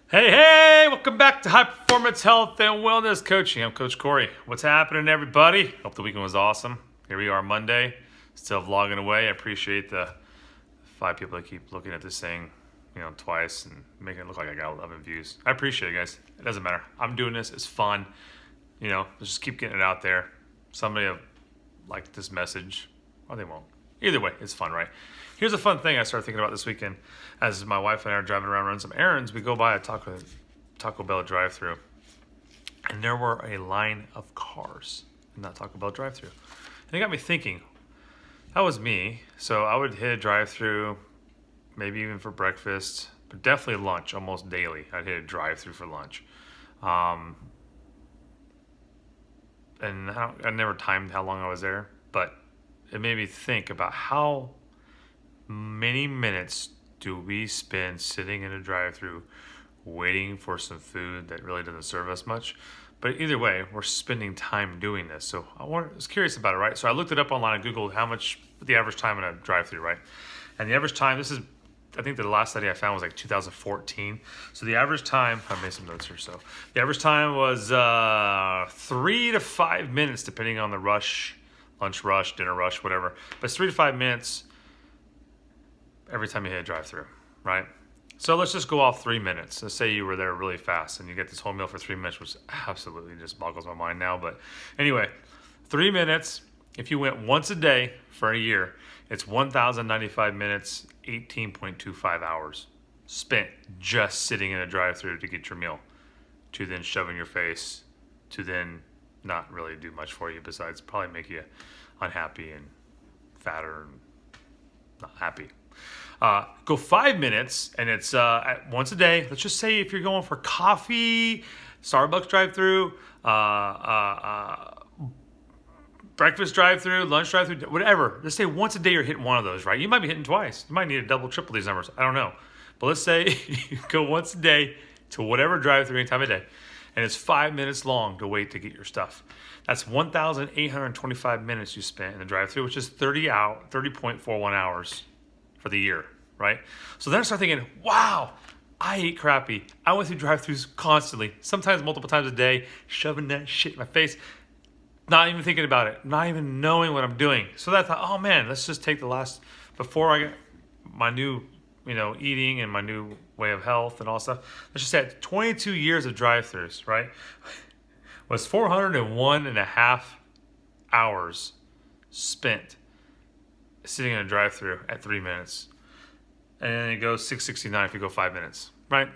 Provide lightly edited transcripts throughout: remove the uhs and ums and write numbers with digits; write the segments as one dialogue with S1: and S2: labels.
S1: Hey, welcome back to High Performance Health and Wellness Coaching. I'm Coach Corey. What's happening, everybody? Hope the weekend was awesome. Here we are Monday, still vlogging away. I appreciate the 5 people that keep looking at this thing, twice and making it look like I got 11 views. I appreciate it, guys. It doesn't matter. I'm doing this. It's fun. Let's just keep getting it out there. Somebody will like this message, or they won't. Either way, it's fun, right? Here's a fun thing I started thinking about this weekend. As my wife and I are driving around running some errands, we go by a Taco Bell drive-thru, and there were a line of cars in that Taco Bell drive-thru. And it got me thinking, that was me. So I would hit a drive-thru, maybe even for breakfast, but definitely lunch almost daily. I'd hit a drive-thru for lunch. And I never timed how long I was there, but it made me think about how many minutes do we spend sitting in a drive-thru waiting for some food that really doesn't serve us much. But either way, we're spending time doing this. So I was curious about it, right? So I looked it up online. I Googled how much the average time in a drive-thru, right? And the average time, I think the last study I found was like 2014. So the average time, I made some notes here. So the average time was 3 to 5 minutes, depending on the rush, lunch rush, dinner rush, whatever. But it's 3 to 5 minutes every time you hit a drive-thru, right? So let's just go off 3 minutes. Let's say you were there really fast and you get this whole meal for 3 minutes, which absolutely just boggles my mind now. But anyway, 3 minutes, if you went once a day for a year, it's 1,095 minutes, 18.25 hours spent just sitting in a drive-thru to get your meal, to then shove in your face, to then not really do much for you besides probably make you unhappy and fatter and not happy. Go 5 minutes, and it's once a day. Let's just say if you're going for coffee, Starbucks drive-thru, breakfast drive-thru, lunch drive-thru, whatever. Let's say once a day you're hitting one of those, right? You might be hitting twice. You might need to double, triple these numbers. I don't know. But let's say you go once a day to whatever drive-thru any time of day, and it's 5 minutes long to wait to get your stuff. That's 1,825 minutes you spent in the drive-thru, which is 30.41 hours for the year, right? So then I start thinking, wow, I ate crappy. I went through drive-thrus constantly, sometimes multiple times a day, shoving that shit in my face, not even thinking about it, not even knowing what I'm doing. So then I thought, oh man, let's just take before I got my new, eating and my new way of health and all stuff. Let's just say 22 years of drive-thrus, right? Was 401 and a half hours spent sitting in a drive-thru at 3 minutes. And then it goes 669 if you go 5 minutes, right?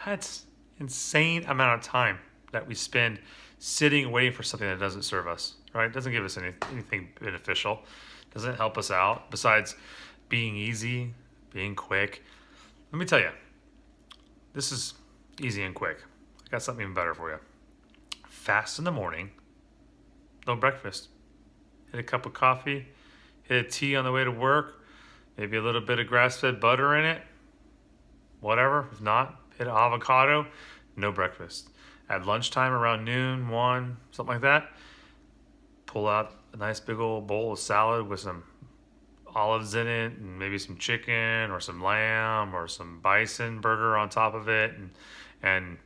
S1: That's insane amount of time that we spend sitting waiting for something that doesn't serve us, right? It doesn't give us anything beneficial. Doesn't help us out besides being easy, being quick. Let me tell you, this is easy and quick. I got something even better for you. Fast in the morning, no breakfast. Hit a cup of coffee, hit a tea on the way to work, maybe a little bit of grass-fed butter in it, whatever. If not, hit an avocado, no breakfast. At lunchtime around noon, 1, something like that, pull out a nice big old bowl of salad with some olives in it and maybe some chicken or some lamb or some bison burger on top of it and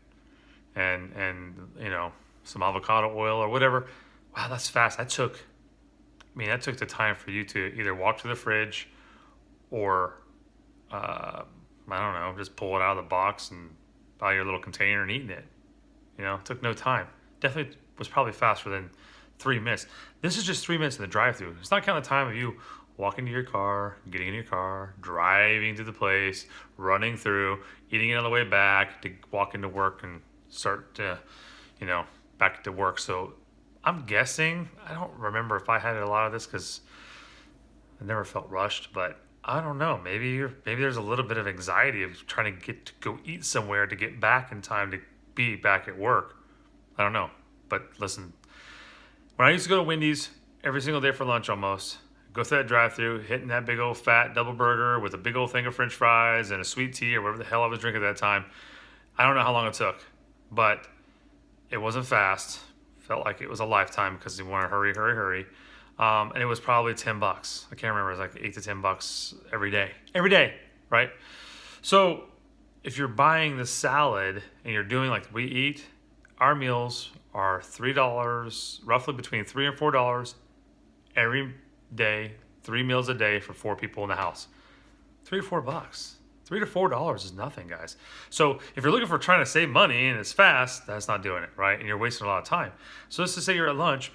S1: some avocado oil or whatever. Wow, that's fast. That took the time for you to either walk to the fridge or, I don't know, just pull it out of the box and buy your little container and eating it. It took no time. Definitely was probably faster than 3 minutes. This is just 3 minutes in the drive-thru. It's not counting the time of you walking to your car, getting in your car, driving to the place, running through, eating it on the way back, to walk into work and start to, back to work. So I'm guessing, I don't remember if I had a lot of this because I never felt rushed, but I don't know. Maybe there's a little bit of anxiety of trying to go eat somewhere to get back in time to be back at work. I don't know. But listen, when I used to go to Wendy's every single day for lunch almost, go through that drive-thru, hitting that big old fat double burger with a big old thing of French fries and a sweet tea or whatever the hell I was drinking at that time. I don't know how long it took, but it wasn't fast. Felt like it was a lifetime because you want to hurry. And it was probably $10. I can't remember. It was like $8 to $10 every day, right? So if you're buying the salad and you're doing like we eat, our meals are $3, roughly between $3 and $4 every day, 3 meals a day for 4 people in the house. $3 to $4. $3 to $4 is nothing, guys. So if you're looking for trying to save money and it's fast, that's not doing it, right? And you're wasting a lot of time. So let's just say you're at lunch,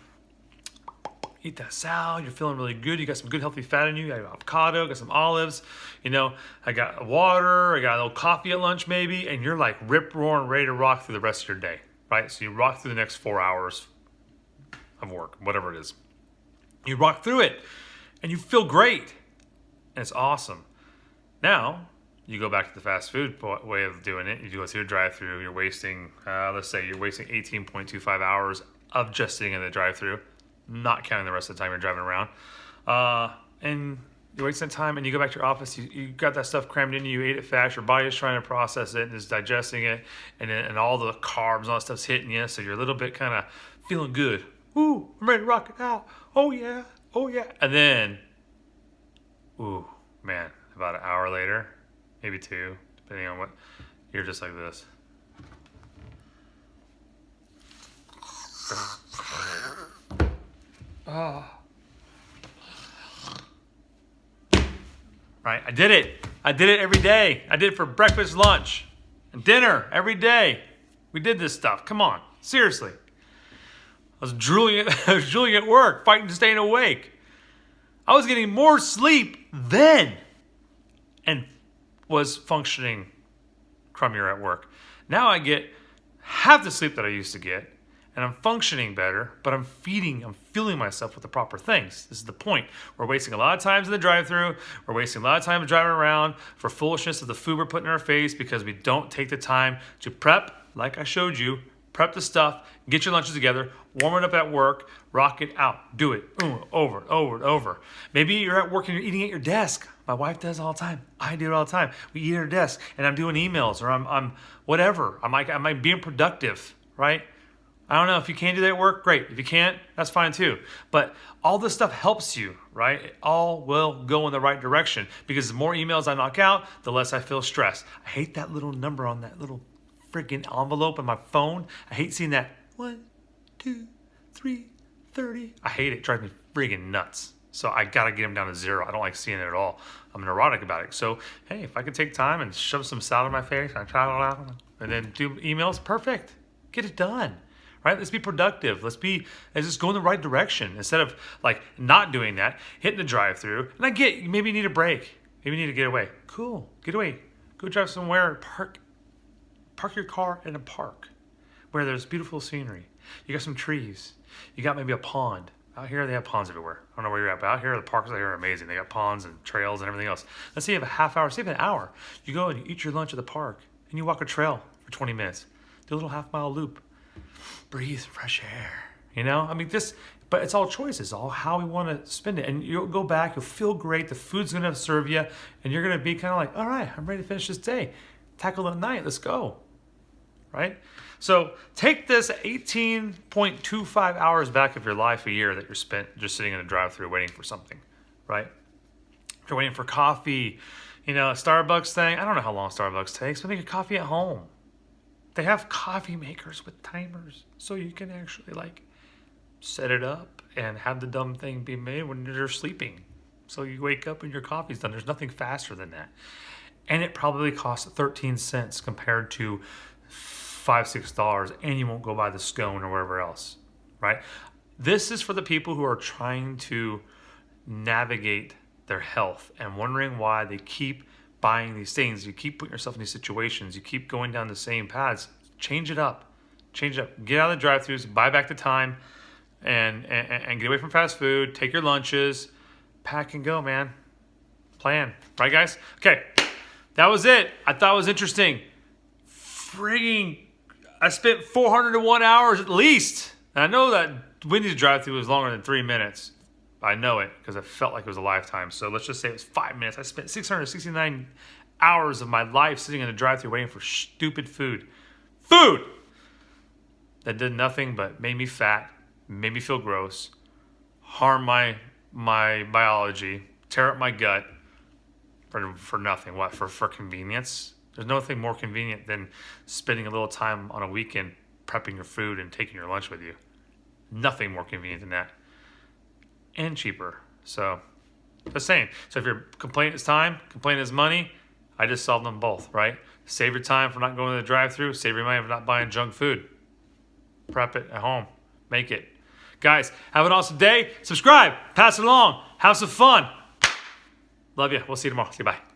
S1: eat that salad, you're feeling really good, you got some good healthy fat in you, you got avocado, got some olives, I got water, I got a little coffee at lunch maybe, and you're like rip-roaring, ready to rock through the rest of your day, right? So you rock through the next 4 hours of work, whatever it is. You rock through it, and you feel great, and it's awesome. Now, you go back to the fast food way of doing it. You go through a drive-through. You're wasting, let's say you're wasting 18.25 hours of just sitting in the drive-through, not counting the rest of the time you're driving around. And you're wasting time, and you go back to your office. You got that stuff crammed in you. You ate it fast. Your body is trying to process it and is digesting it, and all the carbs and all that stuff's hitting you. So you're a little bit kind of feeling good. Ooh, I'm ready to rock it out. Oh yeah, oh yeah. And then, ooh, man, about an hour later, maybe 2, depending on what, you're just like this. Oh. Right, I did it. I did it every day. I did it for breakfast, lunch, and dinner every day. We did this stuff. Come on, seriously. I was drooling at work, fighting to staying awake. I was getting more sleep then and was functioning crummier at work. Now I get half the sleep that I used to get, and I'm functioning better, but I'm fueling myself with the proper things. This is the point. We're wasting a lot of time in the drive-thru. We're wasting a lot of time driving around for foolishness of the food we're putting in our face because we don't take the time to prep, like I showed you, prep the stuff, get your lunches together, warm it up at work, rock it out. Do it over and over and over. Maybe you're at work and you're eating at your desk. My wife does all the time. I do it all the time. We eat at our desk, and I'm doing emails, or I'm whatever. I'm being productive, right? I don't know. If you can do that at work, great. If you can't, that's fine too. But all this stuff helps you, right? It all will go in the right direction because the more emails I knock out, the less I feel stressed. I hate that little number on that little freaking envelope on my phone. I hate seeing that 1, 2, 3, 30. I hate it. It drives me friggin' nuts. So I got to get them down to 0. I don't like seeing it at all. I'm neurotic about it. So, hey, if I can take time and shove some salad in my face and then do emails, perfect. Get it done. Right? Let's be productive. Let's just go in the right direction instead of like not doing that, hitting the drive-through. And I get, maybe you need a break. Maybe you need to get away. Cool. Get away. Go drive somewhere. Park your car in a park where there's beautiful scenery. You got some trees. You got maybe a pond. Out here, they have ponds everywhere. I don't know where you're at, but out here, the parks out here are amazing. They got ponds and trails and everything else. Let's say you have a half hour, say an hour. You go and you eat your lunch at the park and you walk a trail for 20 minutes. Do a little half-mile loop. Breathe fresh air, but it's all choices, all how we want to spend it. And you'll go back, you'll feel great, the food's going to serve you, and you're going to be kind of like, all right, I'm ready to finish this day. Tackle the night, let's go, right? So take this 18.25 hours back of your life a year that you're spent just sitting in a drive-thru waiting for something, right? If you're waiting for coffee, a Starbucks thing, I don't know how long Starbucks takes, but make your coffee at home. They have coffee makers with timers, so you can actually set it up and have the dumb thing be made when you're sleeping. So you wake up and your coffee's done. There's nothing faster than that. And it probably costs 13 cents compared to $5, $6, and you won't go buy the scone or whatever else, right? This is for the people who are trying to navigate their health and wondering why they keep buying these things. You keep putting yourself in these situations. You keep going down the same paths. Change it up. Get out of the drive-thrus. Buy back the time, and get away from fast food. Take your lunches. Pack and go, man. Plan. Right, guys? Okay. That was it. I thought it was interesting. I spent 401 hours at least. And I know that Wendy's drive-thru was longer than 3 minutes. I know it because it felt like it was a lifetime. So let's just say it was 5 minutes. I spent 669 hours of my life sitting in a drive-thru waiting for stupid food. Food that did nothing but made me fat, made me feel gross, harm my biology, tear up my gut for nothing. What? For convenience? There's nothing more convenient than spending a little time on a weekend prepping your food and taking your lunch with you. Nothing more convenient than that. And cheaper. So, just saying. So if your complaint is time, complaint is money, I just solved them both, right? Save your time for not going to the drive-thru. Save your money for not buying junk food. Prep it at home. Make it. Guys, have an awesome day. Subscribe. Pass it along. Have some fun. Love you. We'll see you tomorrow. See you. Bye.